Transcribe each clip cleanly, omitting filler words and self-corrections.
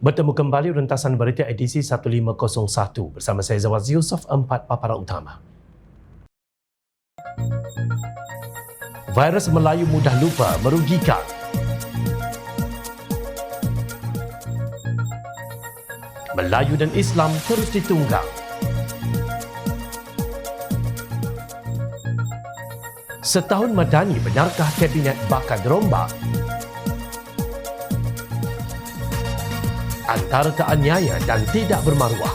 Bertemu kembali rentasan berita edisi 1501 bersama saya Zawaz Yusof. 4 paparan utama. Virus Melayu mudah lupa merugikan. Melayu dan Islam terus ditunggang. Setahun Madani, benarkah Kabinet bakal dirombak? Antara teraniaya dan tidak bermaruah.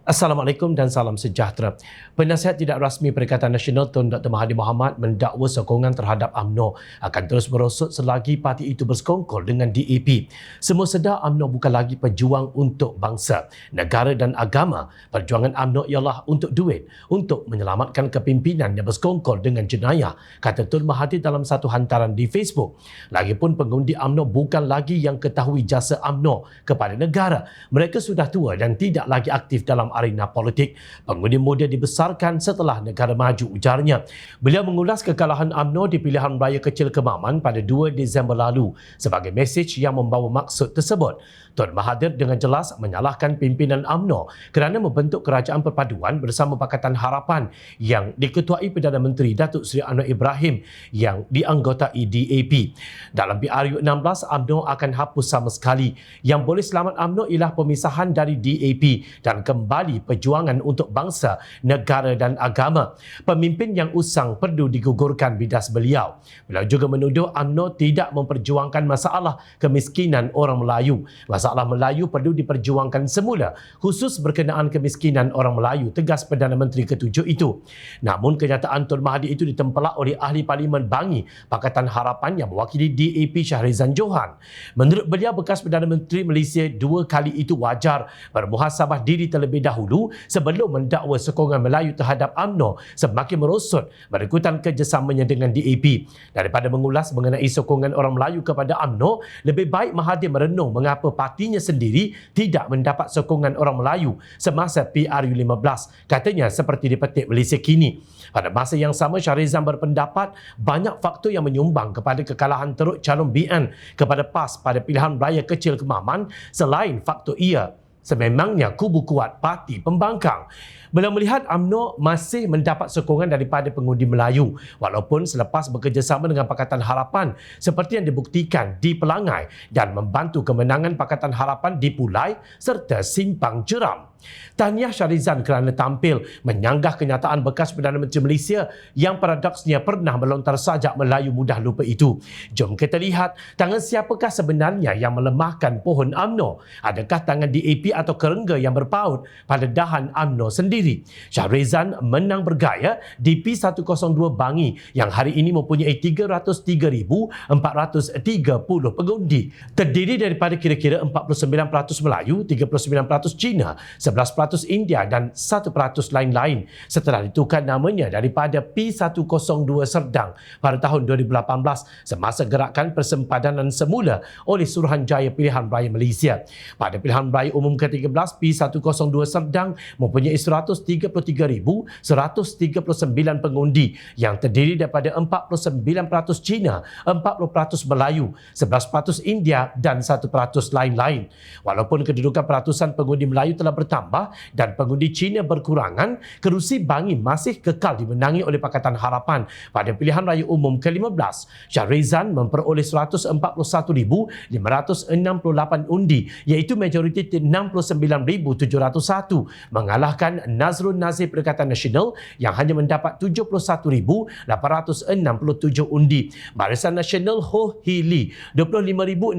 Assalamualaikum dan salam sejahtera. Penasihat tidak rasmi Perikatan Nasional Tun Dr. Mahathir Mohamad mendakwa sokongan terhadap UMNO akan terus merosot selagi parti itu bersekongkol dengan DAP. Semua sedar UMNO bukan lagi pejuang untuk bangsa, negara dan agama. Perjuangan UMNO ialah untuk duit, untuk menyelamatkan kepimpinan yang bersekongkol dengan jenayah, kata Tun Mahathir dalam satu hantaran di Facebook. Lagipun pengundi UMNO bukan lagi yang ketahui jasa UMNO kepada negara. Mereka sudah tua dan tidak lagi aktif dalam arena politik. Pengundi muda dibesarkan setelah negara maju, ujarnya. Beliau mengulas kekalahan UMNO di pilihan raya kecil Kemaman pada 2 Disember lalu sebagai mesej yang membawa maksud tersebut. Tun Mahathir dengan jelas menyalahkan pimpinan UMNO kerana membentuk kerajaan perpaduan bersama Pakatan Harapan yang diketuai Perdana Menteri Datuk Seri Anwar Ibrahim yang dianggotai DAP. Dalam PRU 16, UMNO akan hapus sama sekali. Yang boleh selamat UMNO ialah pemisahan dari DAP dan kembali perjuangan untuk bangsa, negara dan agama. Pemimpin yang usang perlu digugurkan bidas beliau. Beliau juga menuduh UMNO tidak memperjuangkan masalah kemiskinan orang Melayu. Masalah Melayu perlu diperjuangkan semula, khusus berkenaan kemiskinan orang Melayu, tegas Perdana Menteri ke-7 itu. Namun kenyataan Tun Mahathir itu ditempelak oleh Ahli Parlimen Bangi Pakatan Harapan yang mewakili DAP Shahrizan Johan. Menurut beliau, bekas Perdana Menteri Malaysia 2 kali itu wajar bermuhasabah diri terlebih dahulu sebelum mendakwa sokongan Melayu terhadap UMNO semakin merosot berikutan kerjasamanya dengan DAP. Daripada mengulas mengenai sokongan orang Melayu kepada UMNO, lebih baik Mahathir merenung mengapa partinya sendiri tidak mendapat sokongan orang Melayu semasa PRU 15. Katanya seperti dipetik Malaysia Kini. Pada masa yang sama, Shahrizan berpendapat banyak faktor yang menyumbang kepada kekalahan teruk calon BN kepada PAS pada pilihan raya kecil Kemaman selain faktor ia sememangnya kubu kuat parti pembangkang. Beliau melihat UMNO masih mendapat sokongan daripada pengundi Melayu walaupun selepas bekerjasama dengan Pakatan Harapan seperti yang dibuktikan di Pelangai dan membantu kemenangan Pakatan Harapan di Pulai serta Simpang Jeram. Tahniah Shahrizan kerana tampil menyanggah kenyataan bekas Perdana Menteri Malaysia yang paradoksnya pernah melontar sajak Melayu mudah lupa itu. Jom kita lihat tangan siapakah sebenarnya yang melemahkan pohon UMNO. Adakah tangan DAP atau kerengga yang berpaut pada dahan UMNO sendiri? Shahrizan menang bergaya di P102 Bangi yang hari ini mempunyai 303,430 pengundi. Terdiri daripada kira-kira 49% Melayu, 39% Cina, 11% India dan 1% lain-lain setelah ditukar namanya daripada P102 Serdang pada tahun 2018 semasa gerakan persempadanan semula oleh Suruhanjaya Pilihan Raya Malaysia. Pada pilihan raya umum ke-13, P102 Serdang mempunyai 133,139 pengundi yang terdiri daripada 49% Cina, 40% Melayu, 11% India dan 1% lain-lain. Walaupun kedudukan peratusan pengundi Melayu telah bertambah dan pengundi Cina berkurangan, kerusi Bangi masih kekal dimenangi oleh Pakatan Harapan. Pada pilihan raya umum ke-15, Shahrizan memperoleh 141,568 undi iaitu majoriti 69,701 mengalahkan Nazrul Nazir Perikatan Nasional yang hanya mendapat 71,867 undi. Barisan Nasional Ho Hee Lee 25,685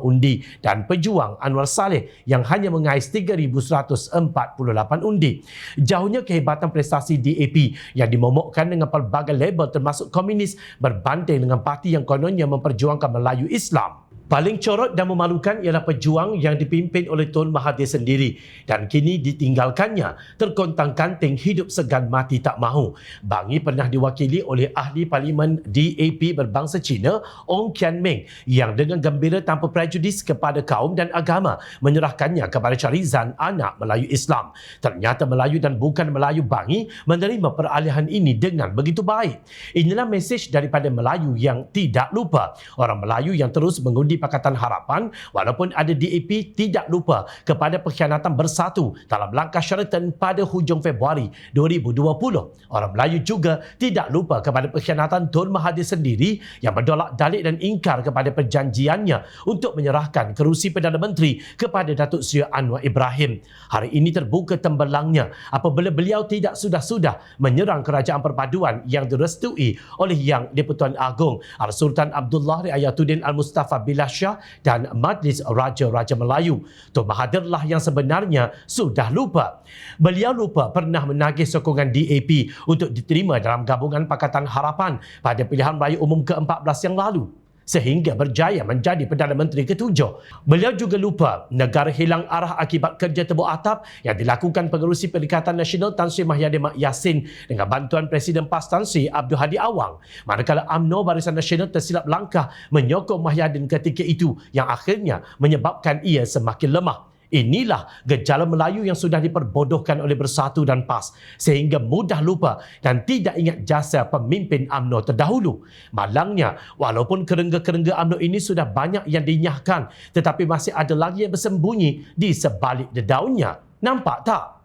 undi dan Pejuang Anwar Saleh yang hanya mengais 3,148 undi. Jauhnya kehebatan prestasi DAP yang dimomokkan dengan pelbagai label termasuk komunis berbanding dengan parti yang kononnya memperjuangkan Melayu Islam. Paling corot dan memalukan ialah pejuang yang dipimpin oleh Tun Mahathir sendiri dan kini ditinggalkannya terkontang-kanting hidup segan mati tak mahu. Bangi pernah diwakili oleh ahli parlimen DAP berbangsa Cina Ong Kian Meng yang dengan gembira tanpa prejudis kepada kaum dan agama menyerahkannya kepada Syarizan, anak Melayu Islam. Ternyata Melayu dan bukan Melayu Bangi menerima peralihan ini dengan begitu baik. Inilah mesej daripada Melayu yang tidak lupa. Orang Melayu yang terus mengundi Pakatan Harapan walaupun ada DAP tidak lupa kepada pengkhianatan bersatu dalam langkah Sheraton pada hujung Februari 2020. Orang Melayu juga tidak lupa kepada pengkhianatan Tun Mahathir sendiri yang berdolak dalik dan ingkar kepada perjanjiannya untuk menyerahkan kerusi Perdana Menteri kepada Datuk Seri Anwar Ibrahim. Hari ini terbuka tembalangnya apabila beliau tidak sudah-sudah menyerang Kerajaan Perpaduan yang direstui oleh Yang di-Pertuan Agong Sultan Abdullah Riayatuddin Al-Mustafa Billah Shah dan Majlis Raja-Raja Melayu. Tun Mahathir lah yang sebenarnya sudah lupa. Beliau lupa pernah menagih sokongan DAP untuk diterima dalam gabungan Pakatan Harapan pada pilihan raya umum ke-14 yang lalu, sehingga berjaya menjadi Perdana Menteri ke-7. Beliau juga lupa negara hilang arah akibat kerja tebuk atap yang dilakukan Pengerusi Perikatan Nasional Tan Sri Mahyadin Mak Yassin dengan bantuan Presiden PAS Tan Sri Abdul Hadi Awang. Manakala UMNO Barisan Nasional tersilap langkah menyokong Mahyadin ketika itu yang akhirnya menyebabkan ia semakin lemah. Inilah gejala Melayu yang sudah diperbodohkan oleh Bersatu dan PAS sehingga mudah lupa dan tidak ingat jasa pemimpin UMNO terdahulu. Malangnya, walaupun kerengga-kerengga UMNO ini sudah banyak yang dinyahkan, tetapi masih ada lagi yang bersembunyi di sebalik dedaunnya. Nampak tak?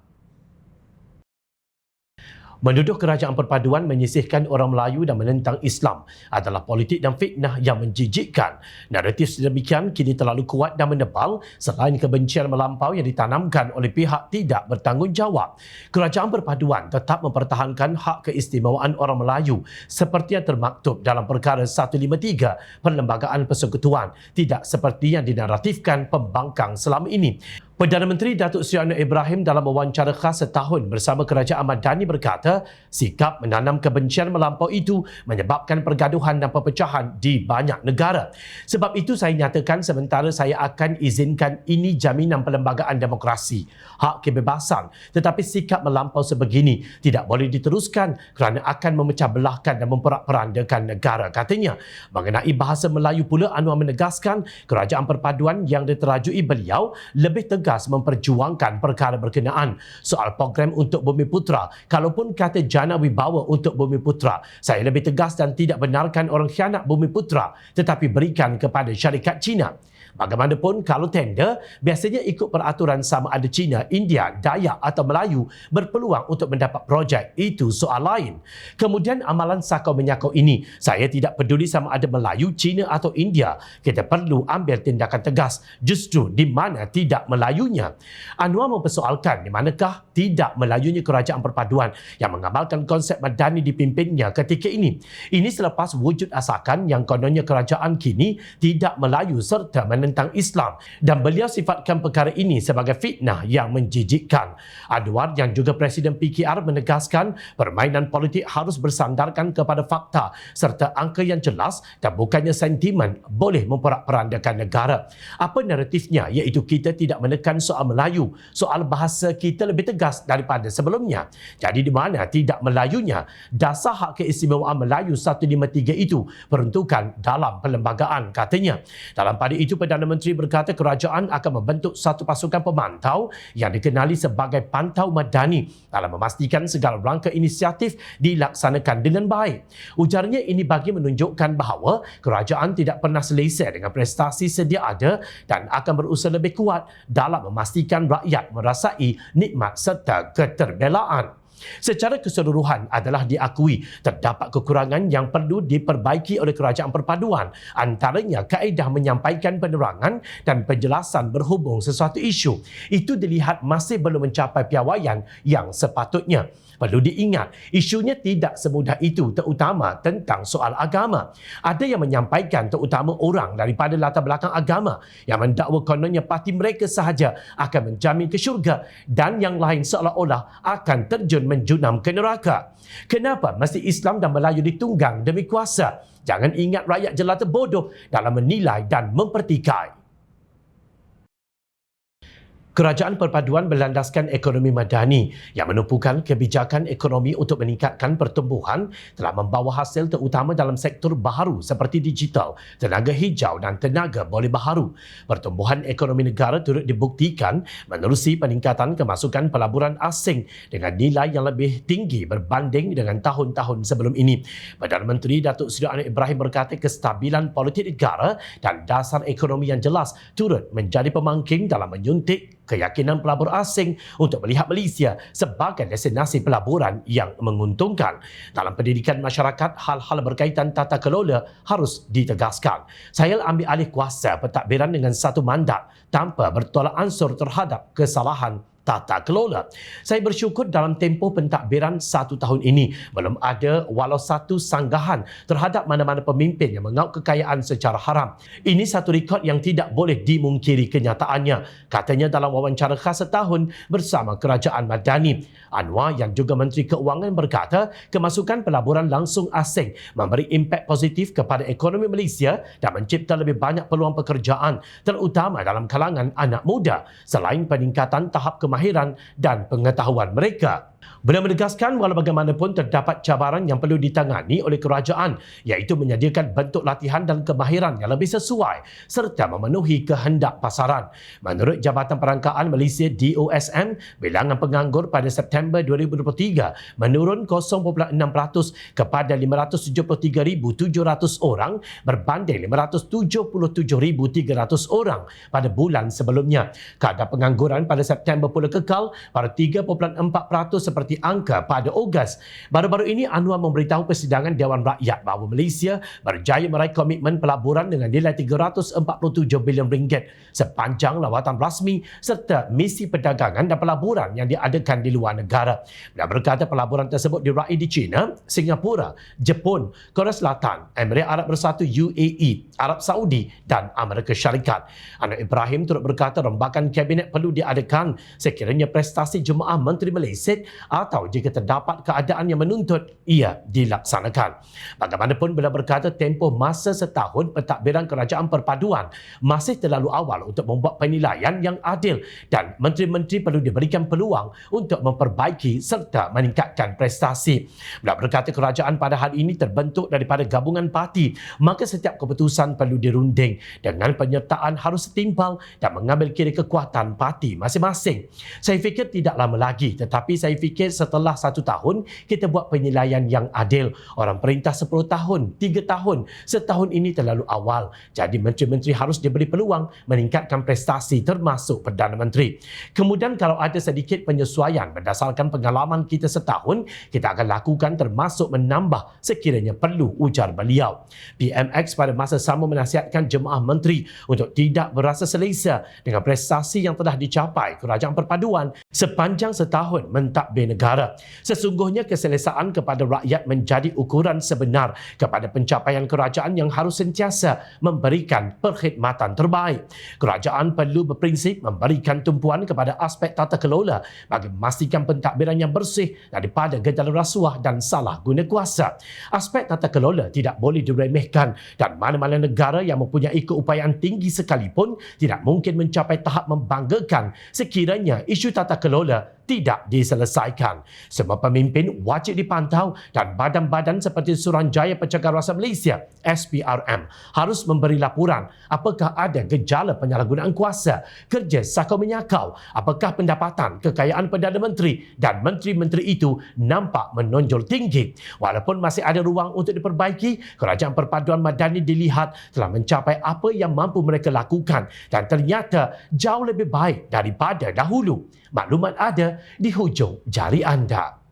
Menuduh Kerajaan Perpaduan menyisihkan orang Melayu dan menentang Islam adalah politik dan fitnah yang menjijikkan. Naratif sedemikian kini terlalu kuat dan menebal selain kebencian melampau yang ditanamkan oleh pihak tidak bertanggungjawab. Kerajaan Perpaduan tetap mempertahankan hak keistimewaan orang Melayu seperti yang termaktub dalam Perkara 153 Perlembagaan Persekutuan, tidak seperti yang dinaratifkan pembangkang selama ini. Perdana Menteri Datuk Seri Anwar Ibrahim dalam wawancara khas setahun bersama Kerajaan Madani berkata, sikap menanam kebencian melampau itu menyebabkan pergaduhan dan perpecahan di banyak negara. Sebab itu saya nyatakan sementara saya akan izinkan ini jaminan perlembagaan demokrasi, hak kebebasan, tetapi sikap melampau sebegini tidak boleh diteruskan kerana akan memecah belahkan dan memperak-perandakan negara, katanya. Mengenai bahasa Melayu pula, Anwar menegaskan Kerajaan Perpaduan yang diterajui beliau lebih tegas memperjuangkan perkara berkenaan. Soal program untuk Bumiputera, kalaupun kata jana wibawa untuk Bumiputera, saya lebih tegas dan tidak benarkan orang khianat Bumiputera tetapi berikan kepada syarikat Cina. Bagaimanapun, kalau tender, biasanya ikut peraturan sama ada Cina, India, Dayak atau Melayu berpeluang untuk mendapat projek. Itu soal lain. Kemudian amalan sakau menyakau ini, saya tidak peduli sama ada Melayu, Cina atau India. Kita perlu ambil tindakan tegas justru di mana tidak Melayunya. Anwar mempersoalkan di manakah tidak Melayunya Kerajaan Perpaduan yang mengamalkan konsep Madani dipimpinnya ketika ini. Ini selepas wujud asakan yang kononnya kerajaan kini tidak Melayu serta menentang Islam dan beliau sifatkan perkara ini sebagai fitnah yang menjijikkan. Anwar yang juga Presiden PKR menegaskan permainan politik harus bersandarkan kepada fakta serta angka yang jelas dan bukannya sentimen boleh memperak-perandakan negara. Apa naratifnya? Iaitu kita tidak menekan soal Melayu, soal bahasa kita lebih tegas daripada sebelumnya. Jadi di mana tidak Melayunya, dasar hak keistimewaan Melayu 153 itu peruntukan dalam perlembagaan, katanya. Dalam pada itu, Perdana Menteri berkata kerajaan akan membentuk satu pasukan pemantau yang dikenali sebagai Pantau Madani dalam memastikan segala rangka inisiatif dilaksanakan dengan baik. Ujarnya ini bagi menunjukkan bahawa kerajaan tidak pernah selesa dengan prestasi sedia ada dan akan berusaha lebih kuat dalam memastikan rakyat merasai nikmat serta keterbelaan. Secara keseluruhan adalah diakui terdapat kekurangan yang perlu diperbaiki oleh Kerajaan Perpaduan, antaranya kaedah menyampaikan penerangan dan penjelasan berhubung sesuatu isu. Itu dilihat masih belum mencapai piawaian yang sepatutnya. Perlu diingat, isunya tidak semudah itu, terutama tentang soal agama. Ada yang menyampaikan terutama orang daripada latar belakang agama yang mendakwa kononnya parti mereka sahaja akan menjamin ke syurga dan yang lain seolah-olah akan terjun menjunam ke neraka. Kenapa mesti Islam dan Melayu ditunggang demi kuasa? Jangan ingat rakyat jelata bodoh dalam menilai dan mempertikai. Kerajaan Perpaduan berlandaskan ekonomi madani yang menumpukan kebijakan ekonomi untuk meningkatkan pertumbuhan telah membawa hasil terutama dalam sektor baharu seperti digital, tenaga hijau dan tenaga boleh baharu. Pertumbuhan ekonomi negara turut dibuktikan menerusi peningkatan kemasukan pelaburan asing dengan nilai yang lebih tinggi berbanding dengan tahun-tahun sebelum ini. Perdana Menteri Datuk Seri Anwar Ibrahim berkata kestabilan politik negara dan dasar ekonomi yang jelas turut menjadi pemangking dalam menyuntik keyakinan pelabur asing untuk melihat Malaysia sebagai destinasi pelaburan yang menguntungkan. Dalam pendidikan masyarakat, hal-hal berkaitan tata kelola harus ditegaskan. Saya ambil alih kuasa pentadbiran dengan satu mandat tanpa bertolak ansur terhadap kesalahan tata kelola. Saya bersyukur dalam tempoh pentadbiran 1 tahun ini belum ada walau satu sanggahan terhadap mana-mana pemimpin yang mengauk kekayaan secara haram. Ini satu rekod yang tidak boleh dimungkiri kenyataannya, katanya dalam wawancara khas setahun bersama Kerajaan Madani. Anwar yang juga Menteri Keuangan berkata kemasukan pelaburan langsung asing memberi impak positif kepada ekonomi Malaysia dan mencipta lebih banyak peluang pekerjaan terutama dalam kalangan anak muda selain peningkatan tahap kemahiran dan pengetahuan mereka. Beliau menegaskan walau bagaimanapun terdapat cabaran yang perlu ditangani oleh kerajaan iaitu menyediakan bentuk latihan dan kemahiran yang lebih sesuai serta memenuhi kehendak pasaran. Menurut Jabatan Perangkaan Malaysia DOSM, bilangan penganggur pada September 2023 menurun 0.6% kepada 573,700 orang berbanding 577,300 orang pada bulan sebelumnya. Kadar pengangguran pada September pula kekal pada 3.4% seperti angka pada Ogos. Baru-baru ini Anwar memberitahu persidangan Dewan Rakyat bahawa Malaysia berjaya meraih komitmen pelaburan dengan nilai RM347 bilion sepanjang lawatan rasmi serta misi perdagangan dan pelaburan yang diadakan di luar negara. Beliau berkata pelaburan tersebut diraih di China, Singapura, Jepun, Korea Selatan, Emirat Arab Bersatu UAE, Arab Saudi dan Amerika Syarikat. Anwar Ibrahim turut berkata rombakan kabinet perlu diadakan sekiranya prestasi jemaah Menteri Malaysia atau jika terdapat keadaan yang menuntut ia dilaksanakan. Bagaimanapun beliau berkata tempoh masa setahun pentadbiran Kerajaan Perpaduan masih terlalu awal untuk membuat penilaian yang adil dan menteri-menteri perlu diberikan peluang untuk memperbaiki serta meningkatkan prestasi. Beliau berkata kerajaan pada hari ini terbentuk daripada gabungan parti, maka setiap keputusan perlu dirunding dengan penyertaan harus setimpal dan mengambil kira kekuatan parti masing-masing. Saya fikir tidak lama lagi, tetapi saya fikir setelah 1 tahun kita buat penilaian yang adil. Orang perintah 10 tahun, 3 tahun, setahun ini terlalu awal. Jadi menteri-menteri harus diberi peluang meningkatkan prestasi termasuk Perdana Menteri. Kemudian kalau ada sedikit penyesuaian berdasarkan pengalaman kita setahun, kita akan lakukan termasuk menambah sekiranya perlu, ujar beliau. PMX pada masa sama menasihatkan jemaah menteri untuk tidak berasa selesa dengan prestasi yang telah dicapai Kerajaan Perpaduan sepanjang setahun mentadbir negara. Sesungguhnya keselesaan kepada rakyat menjadi ukuran sebenar kepada pencapaian kerajaan yang harus sentiasa memberikan perkhidmatan terbaik. Kerajaan perlu berprinsip memberikan tumpuan kepada aspek tata kelola bagi memastikan pentadbiran yang bersih daripada gejala rasuah dan salah guna kuasa. Aspek tata kelola tidak boleh diremehkan dan mana-mana negara yang mempunyai keupayaan tinggi sekalipun tidak mungkin mencapai tahap membanggakan sekiranya isu tata kelola tidak diselesaikan. Semua pemimpin wajib dipantau dan badan-badan seperti Suruhanjaya Pencegahan Malaysia SPRM harus memberi laporan apakah ada gejala penyalahgunaan kuasa, kerja sakau menyakau, apakah pendapatan, kekayaan Perdana Menteri dan menteri-menteri itu nampak menonjol tinggi. Walaupun masih ada ruang untuk diperbaiki, Kerajaan Perpaduan Madani dilihat telah mencapai apa yang mampu mereka lakukan dan ternyata jauh lebih baik daripada dahulu. Maklumat ada di hujung jari anda.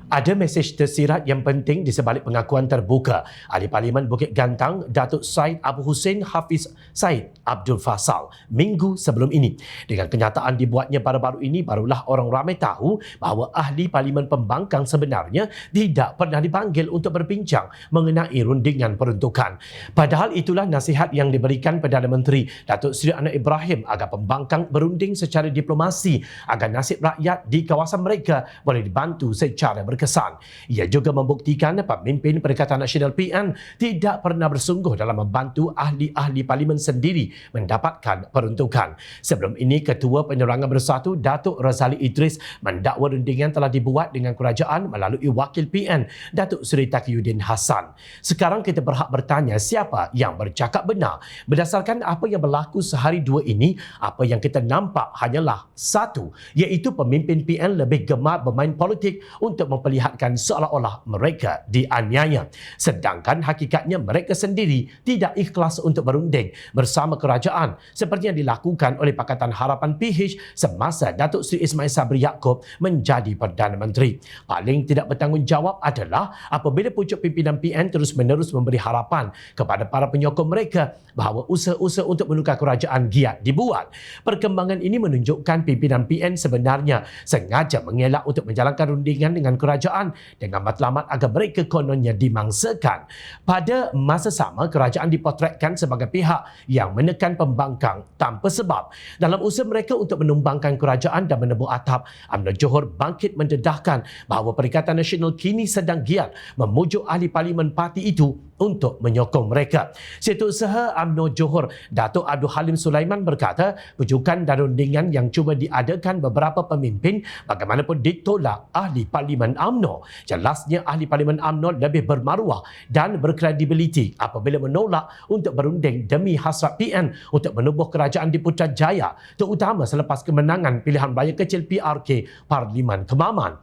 Ada mesej tersirat yang penting di sebalik pengakuan terbuka Ahli Parlimen Bukit Gantang Datuk Syed Abu Hussein Hafiz Syed Abdul Fasal minggu sebelum ini. Dengan kenyataan dibuatnya baru-baru ini, barulah orang ramai tahu bahawa Ahli Parlimen Pembangkang sebenarnya tidak pernah dipanggil untuk berbincang mengenai rundingan peruntukan. Padahal itulah nasihat yang diberikan Perdana Menteri Datuk Seri Anwar Ibrahim agar Pembangkang berunding secara diplomasi agar nasib rakyat di kawasan mereka boleh dibantu secara berkesan. Ia juga membuktikan pemimpin Perikatan Nasional PN tidak pernah bersungguh dalam membantu ahli-ahli parlimen sendiri mendapatkan peruntukan. Sebelum ini, Ketua Penerangan Bersatu Datuk Razali Idris mendakwa rundingan telah dibuat dengan kerajaan melalui Wakil PN Datuk Seri Taqiyuddin Hassan. Sekarang kita berhak bertanya siapa yang bercakap benar. Berdasarkan apa yang berlaku sehari dua ini, apa yang kita nampak hanyalah satu, iaitu pemimpin PN lebih gemar bermain politik untuk memperlihatkan seolah-olah mereka dianiaya. Sedangkan hakikatnya mereka sendiri tidak ikhlas untuk berunding bersama kerajaan seperti yang dilakukan oleh Pakatan Harapan PH semasa Datuk Seri Ismail Sabri Yaakob menjadi Perdana Menteri. Paling tidak bertanggungjawab adalah apabila pucuk pimpinan PN terus-menerus memberi harapan kepada para penyokong mereka bahawa usaha-usaha untuk menukar kerajaan giat dibuat. Perkembangan ini menunjukkan pimpinan PN sebenarnya sengaja mengelak untuk menjalankan rundingan dengan kerajaan dengan matlamat agar mereka kononnya dimangsakan. Pada masa sama, kerajaan dipotretkan sebagai pihak yang menekan pembangkang tanpa sebab. Dalam usaha mereka untuk menumbangkan kerajaan dan menebuk atap, UMNO Johor bangkit mendedahkan bahawa Perikatan Nasional kini sedang giat memujuk ahli parlimen parti itu untuk menyokong mereka. Setiausaha UMNO Johor, Datuk Abdul Halim Sulaiman berkata, pujukan dan rundingan yang cuba diadakan beberapa pemimpin bagaimanapun ditolak ahli parlimen UMNO. Jelasnya ahli parlimen UMNO lebih bermaruah dan berkredibiliti apabila menolak untuk berunding demi hasrat PN untuk menubuh kerajaan di Putrajaya, terutama selepas kemenangan pilihan raya kecil PRK Parlimen Kemaman.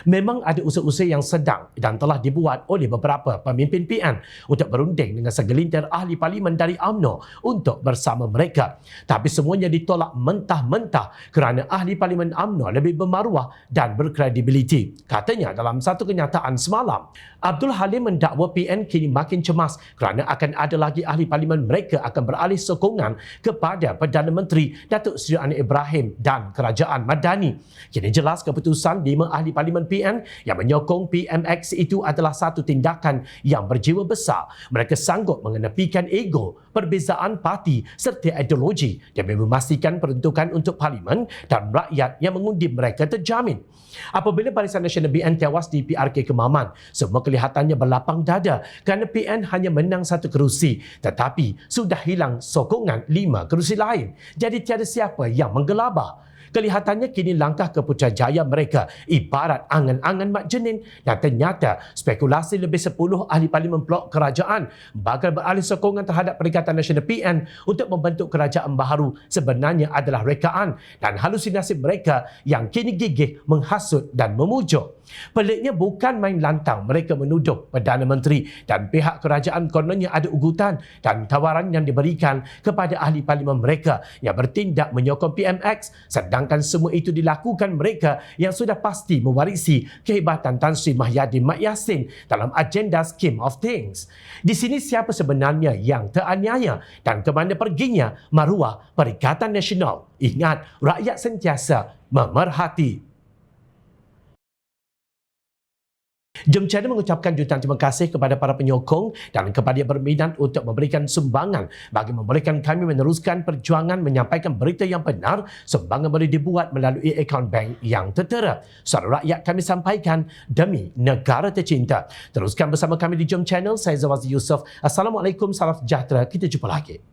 Memang ada usaha-usaha yang sedang dan telah dibuat oleh beberapa pemimpin PN untuk berunding dengan segelintir ahli parlimen dari UMNO untuk bersama mereka. Tapi semuanya ditolak mentah-mentah kerana ahli parlimen UMNO lebih bermaruah dan berkredibiliti. Katanya dalam satu kenyataan semalam, Abdul Halim mendakwa PN kini makin cemas kerana akan ada lagi ahli parlimen mereka akan beralih sokongan kepada Perdana Menteri Datuk Seri Anwar Ibrahim dan Kerajaan Madani. Kini jelas keputusan 5 ahli parlimen PN yang menyokong PMX itu adalah satu tindakan yang berjiwa besar. Mereka sanggup mengenepikan ego, perbezaan parti serta ideologi demi memastikan peruntukan untuk parlimen dan rakyat yang mengundi mereka terjamin. Apabila Barisan Nasional BN tewas di PRK Kemaman, semua kelihatannya berlapang dada kerana PN hanya menang 1 kerusi tetapi sudah hilang sokongan 5 kerusi lain. Jadi tiada siapa yang menggelabah. Kelihatannya kini langkah ke Putrajaya mereka ibarat angan-angan mak jenin dan ternyata spekulasi lebih 10 ahli parlimen blok kerajaan bakal beralih sokongan terhadap Perikatan Nasional PN untuk membentuk kerajaan baharu sebenarnya adalah rekaan dan halusinasi mereka yang kini gigih menghasut dan memujuk. Peliknya bukan main lantang mereka menuduh Perdana Menteri dan pihak kerajaan kononnya ada ugutan dan tawaran yang diberikan kepada ahli parlimen mereka yang bertindak menyokong PMX, sedangkan semua itu dilakukan mereka yang sudah pasti mewarisi kehebatan Tan Sri Mahyadin Mat Yassin dalam agenda Scheme of Things. Di sini siapa sebenarnya yang teraniaya dan ke mana perginya maruah Perikatan Nasional? Ingat, rakyat sentiasa memerhati. Jom Channel mengucapkan jutaan terima kasih kepada para penyokong dan kepada yang berminat untuk memberikan sumbangan bagi membolehkan kami meneruskan perjuangan menyampaikan berita yang benar. Sumbangan boleh dibuat melalui akaun bank yang tertera. Suara rakyat kami sampaikan demi negara tercinta. Teruskan bersama kami di Jom Channel. Saya Zawazi Yusof. Assalamualaikum, salam sejahtera. Kita jumpa lagi.